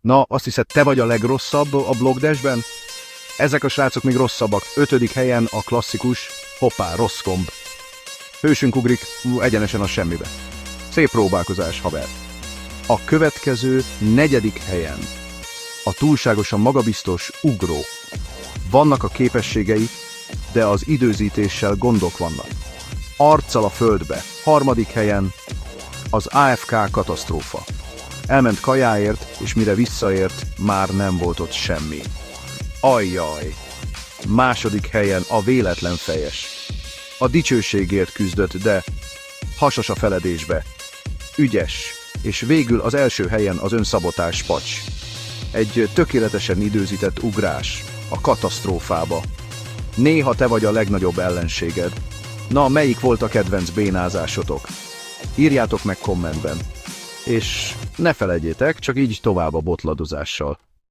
Na, azt hiszed, te vagy a legrosszabb a blogdashben? Ezek a srácok még rosszabbak. 5. helyen a klasszikus, hoppá, rossz gomb. Hősünk ugrik egyenesen a semmibe. Szép próbálkozás, haver. A következő 4. helyen a túlságosan magabiztos ugró. Vannak a képességei, de az időzítéssel gondok vannak. Arccal a földbe. 3. helyen az AFK katasztrófa. Elment kajáért, és mire visszaért, már nem volt ott semmi. Ajjaj! 2. helyen a véletlen fejes. A dicsőségért küzdött, de hasas a feledésbe. Ügyes, és végül az 1. helyen az önszabotás pacs. Egy tökéletesen időzített ugrás a katasztrófába. Néha te vagy a legnagyobb ellenséged. Na, melyik volt a kedvenc bénázásotok? Írjátok meg kommentben. És ne felejtjétek, csak így tovább a botladozással.